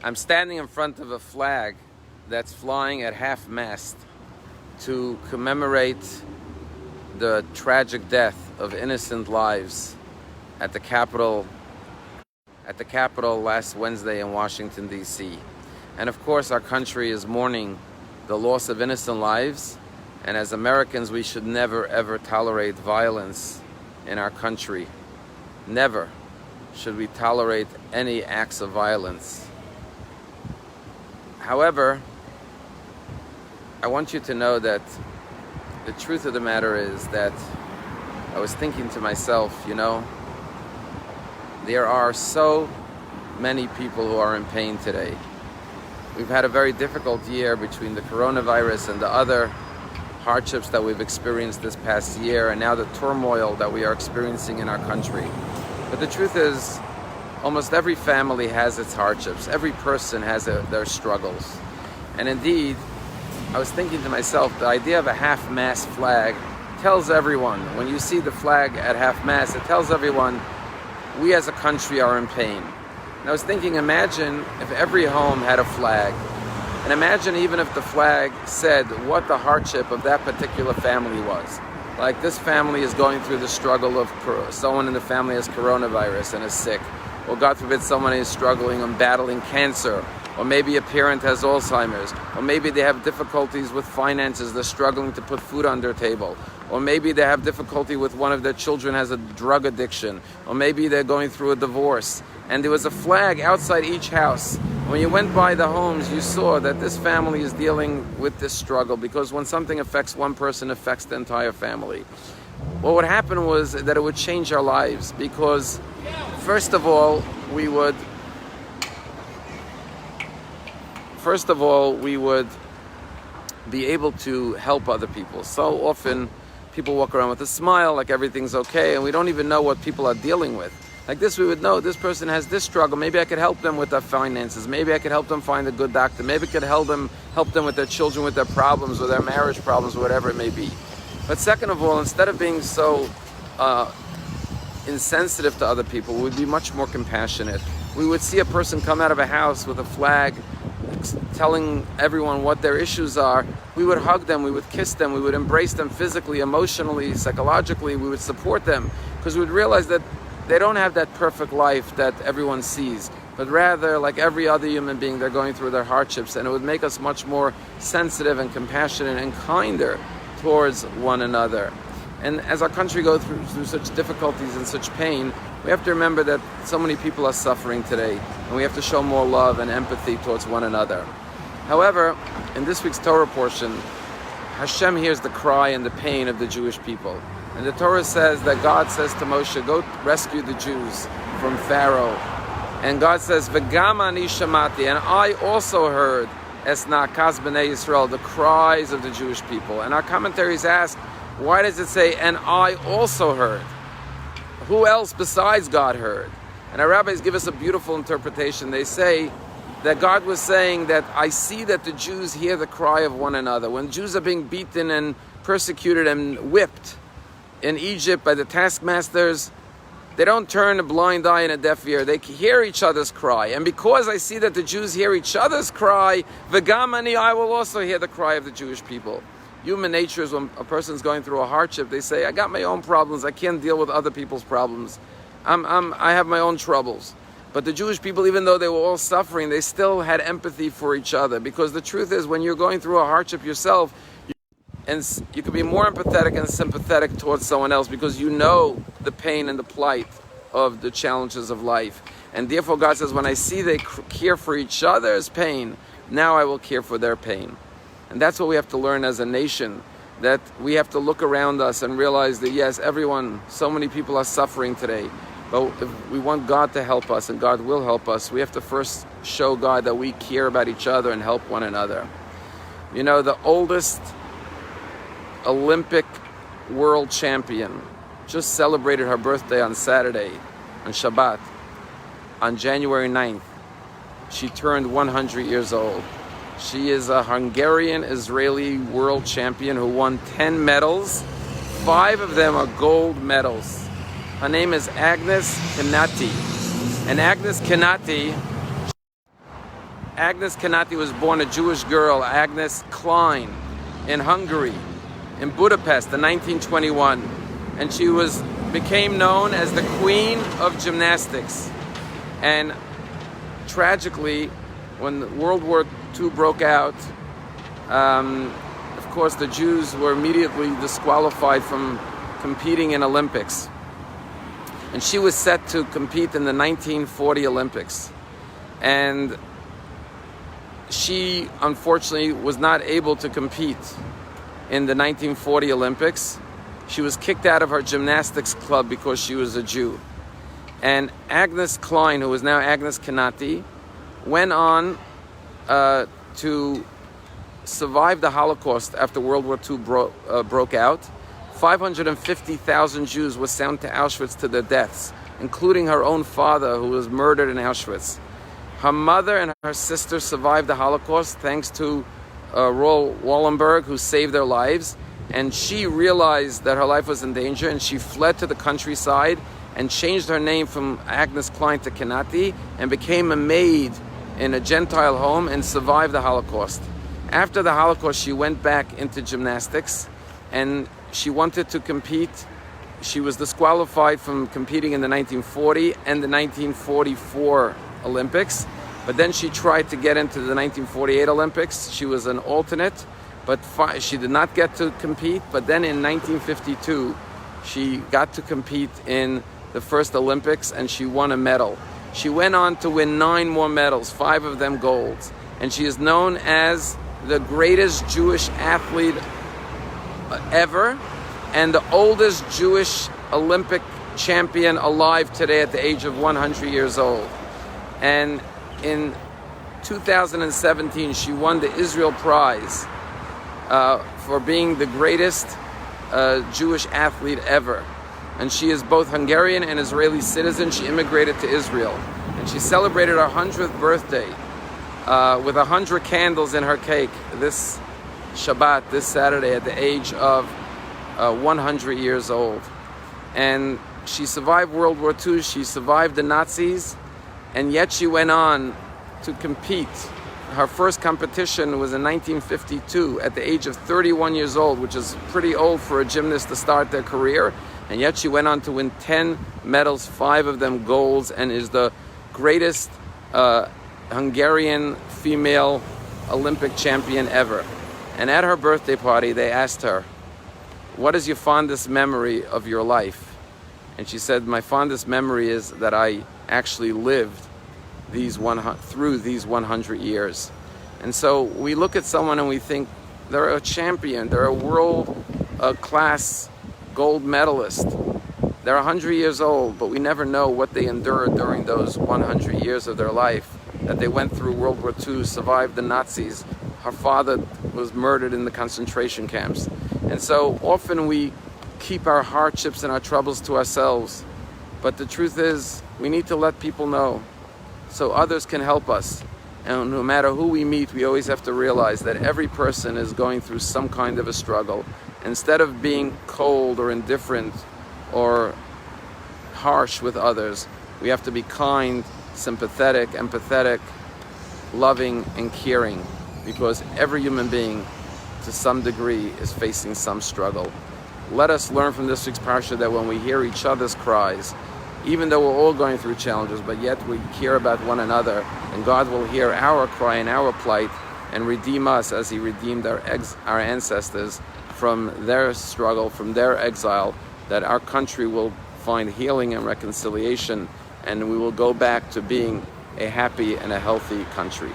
I'm standing in front of a flag that's flying at half mast to commemorate the tragic death of innocent lives at the Capitol last Wednesday in Washington, D.C. And of course, our country is mourning the loss of innocent lives, and as Americans, we should never ever tolerate violence in our country. Never should we tolerate any acts of violence. However, I want you to know that the truth of the matter is that I was thinking to myself, there are so many people who are in pain today. We've had a very difficult year between the coronavirus and the other hardships that we've experienced this past year, and now the turmoil that we are experiencing in our country. But the truth is, almost every family has its hardships. Every person has their struggles. And indeed, I was thinking to myself, the idea of a half-mast flag tells everyone, when you see the flag at half-mast, it tells everyone, we as a country are in pain. And I was thinking, imagine if every home had a flag. And imagine even if the flag said what the hardship of that particular family was. Like, this family is going through the struggle of someone in the family has coronavirus and is sick. Or God forbid someone is struggling and battling cancer. Or maybe a parent has Alzheimer's. Or maybe they have difficulties with finances. They're struggling to put food on their table. Or maybe they have difficulty with one of their children has a drug addiction. Or maybe they're going through a divorce. And there was a flag outside each house. When you went by the homes, you saw that this family is dealing with this struggle, because when something affects one person, it affects the entire family. What would happen was that it would change our lives, because first of all, we would be able to help other people. So often people walk around with a smile like everything's okay, and we don't even know what people are dealing with. Like this, we would know this person has this struggle. Maybe I could help them with their finances. Maybe I could help them find a good doctor. Maybe I could help them with their children, with their problems, or their marriage problems, or whatever it may be. But second of all, instead of being so insensitive to other people, we'd be much more compassionate. We would see a person come out of a house with a flag telling everyone what their issues are. We would hug them, we would kiss them, we would embrace them physically, emotionally, psychologically. We would support them, because we would realize that they don't have that perfect life that everyone sees, but rather, like every other human being, they're going through their hardships, and it would make us much more sensitive and compassionate and kinder towards one another. And as our country goes through such difficulties and such pain, we have to remember that so many people are suffering today, and we have to show more love and empathy towards one another. However, in this week's Torah portion, Hashem hears the cry and the pain of the Jewish people. And the Torah says that God says to Moshe, go rescue the Jews from Pharaoh. And God says, V'gam ani shamati, and I also heard es na'kas b'nei Yisrael, the cries of the Jewish people. And our commentaries ask, why does it say, and I also heard? Who else besides God heard? And our rabbis give us a beautiful interpretation. They say that God was saying that I see that the Jews hear the cry of one another. When Jews are being beaten and persecuted and whipped in Egypt by the taskmasters, they don't turn a blind eye and a deaf ear. They hear each other's cry. And because I see that the Jews hear each other's cry, v'gam ani, I will also hear the cry of the Jewish people. Human nature is when a person's going through a hardship, they say, I got my own problems. I can't deal with other people's problems. I have my own troubles. But the Jewish people, even though they were all suffering, they still had empathy for each other. Because the truth is, when you're going through a hardship yourself, you can be more empathetic and sympathetic towards someone else, because you know the pain and the plight of the challenges of life. And therefore God says, when I see they care for each other's pain, now I will care for their pain. And that's what we have to learn as a nation, that we have to look around us and realize that yes, so many people are suffering today. But if we want God to help us, and God will help us, we have to first show God that we care about each other and help one another. The oldest Olympic world champion just celebrated her birthday on Saturday, on Shabbat, on January 9th. She turned 100 years old. She is a Hungarian-Israeli world champion who won 10 medals. 5 of them are gold medals. Her name is Agnes Kanati. And Agnes Kanati Agnes Kennedy was born a Jewish girl, Agnes Klein, in Hungary, in Budapest in 1921. And she became known as the Queen of Gymnastics. And tragically, when World War II broke out, of course the Jews were immediately disqualified from competing in Olympics. And she was set to compete in the 1940 Olympics. And she, unfortunately, was not able to compete in the 1940 Olympics. She was kicked out of her gymnastics club because she was a Jew. And Agnes Klein, who is now Agnes Kennedy, went on to survive the Holocaust after World War II broke out. 550,000 Jews were sent to Auschwitz to their deaths, including her own father, who was murdered in Auschwitz. Her mother and her sister survived the Holocaust thanks to Roel Wallenberg, who saved their lives. And she realized that her life was in danger, and she fled to the countryside and changed her name from Agnes Klein to Kennedy and became a maid in a Gentile home and survived the Holocaust. After the Holocaust, she went back into gymnastics, and she wanted to compete. She was disqualified from competing in the 1940 and the 1944 Olympics, but then she tried to get into the 1948 Olympics. She was an alternate, but she did not get to compete. But then in 1952, she got to compete in the first Olympics, and she won a medal. She went on to win 9 more medals, 5 of them golds, and she is known as the greatest Jewish athlete ever and the oldest Jewish Olympic champion alive today at the age of 100 years old. And in 2017, she won the Israel Prize for being the greatest Jewish athlete ever. And she is both Hungarian and Israeli citizen. She immigrated to Israel. And she celebrated her 100th birthday with 100 candles in her cake this Shabbat, this Saturday, at the age of 100 years old. And she survived World War II, she survived the Nazis, and yet she went on to compete. Her first competition was in 1952 at the age of 31 years old, which is pretty old for a gymnast to start their career. And yet she went on to win 10 medals, 5 of them golds, and is the greatest Hungarian female Olympic champion ever. And at her birthday party, they asked her, "What is your fondest memory of your life?" And she said, "My fondest memory is that I actually lived through these 100 years." And so we look at someone and we think they're a champion, they're a world-class gold medalist. They're 100 years old, but we never know what they endured during those 100 years of their life, that they went through World War II, survived the Nazis. Her father was murdered in the concentration camps. And so often we keep our hardships and our troubles to ourselves. But the truth is, we need to let people know so others can help us. And no matter who we meet, we always have to realize that every person is going through some kind of a struggle. Instead of being cold or indifferent or harsh with others, we have to be kind, sympathetic, empathetic, loving, and caring, because every human being, to some degree, is facing some struggle. Let us learn from this week's parsha that when we hear each other's cries, even though we're all going through challenges, but yet we care about one another, and God will hear our cry and our plight and redeem us as He redeemed our ancestors from their struggle, from their exile, that our country will find healing and reconciliation, and we will go back to being a happy and a healthy country.